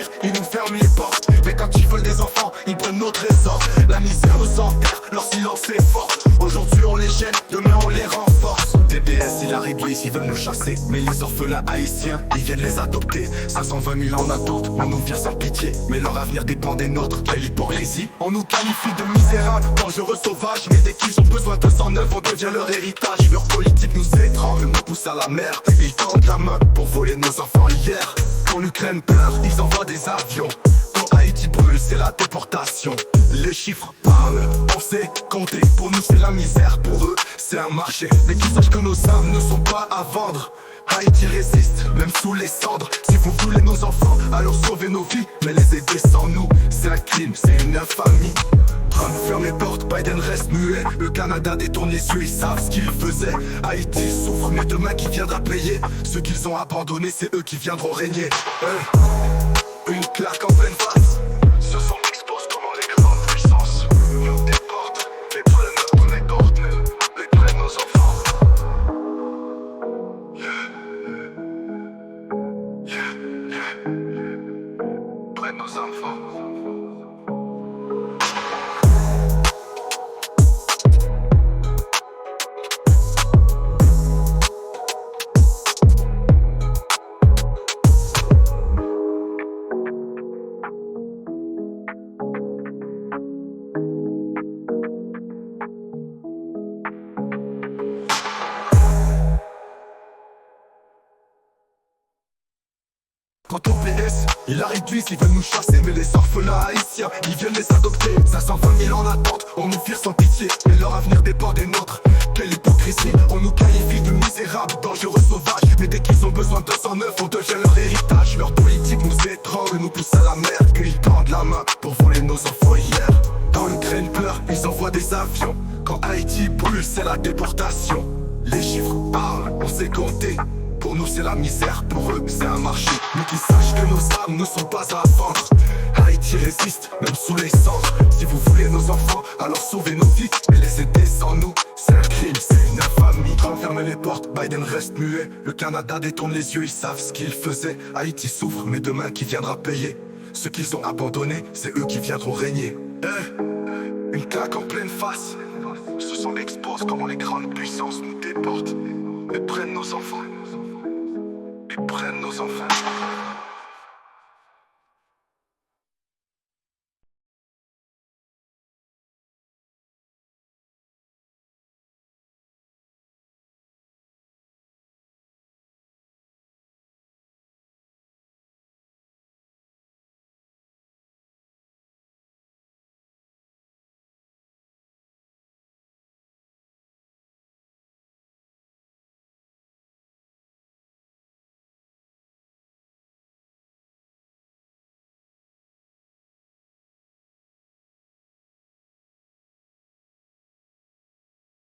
rire, ils nous ferment les portes. Mais quand ils veulent des enfants, ils prennent nos trésors. La misère nous enterre, leur silence est fort. Aujourd'hui on les gêne, demain on les renforce. TBS, il arrive, ils veulent nous chasser. Mais les orphelins haïtiens, ils viennent les adopter. 520 000 en attente, on nous vient sans pitié. Mais leur avenir dépend des nôtres, quelle hypocrisie. On nous qualifie de misérables, dangereux, sauvages. Mais dès qu'ils ont besoin de 209, on devient leur héritage. Leur politique nous étrangle, nous pousse à la mer. Ils tendent la main pour voler nos enfants hier. Quand l'Ukraine pleure, ils envoient des avions. Quand Haïti brûle, c'est la déportation. Les chiffres parlent, on sait compter. Pour nous c'est la misère, pour eux c'est un marché. Mais qu'ils sachent que nos âmes ne sont pas à vendre. Haïti résiste, même sous les cendres. Si vous voulez nos enfants, alors sauvez nos vies. Mais les aider sans nous, c'est un crime, c'est une infamie. Trump ferme les portes, Biden reste muet. Le Canada détourne les yeux, ils savent ce qu'ils faisaient. Haïti souffre, mais demain qui viendra payer? Ceux qu'ils ont abandonnés, c'est eux qui viendront régner. Une claque en pleine face. Ce sont expose comment les grandes puissances nous déportent, les prennent nos enfants. Prennent nos enfants. Quant au PS, il arrive du ils veulent nous chasser. Mais les orphelins haïtiens, ils viennent les adopter. 520 000 en attente, on nous vire sans pitié. Mais leur avenir dépend des nôtres, quelle hypocrisie. On nous qualifie de misérables, dangereux, sauvages. Mais dès qu'ils ont besoin de 209, on devient leur héritage. Leur politique nous étrangle, nous pousse à la mer. Qu'ils tendent la main pour voler nos enfants hier. Quand l'Ukraine pleure, ils envoient des avions. Quand Haïti brûle, c'est la déportation. Les chiffres parlent, on sait compter. Pour nous c'est la misère, pour eux c'est un marché. Mais qu'ils sachent que nos âmes ne sont pas à vendre. Haïti résiste, même sous les cendres. Si vous voulez nos enfants, alors sauvez nos vies. Mais les aider sans nous, c'est un crime, c'est une infamie. Trump ferme les portes, Biden reste muet. Le Canada détourne les yeux, ils savent ce qu'ils faisaient. Haïti souffre, mais demain qui viendra payer? Ceux qu'ils ont abandonnés, c'est eux qui viendront régner. Une claque en pleine face. Ce sont expose comment les grandes puissances nous déportent. Et prennent nos enfants. Ils prennent nos enfants.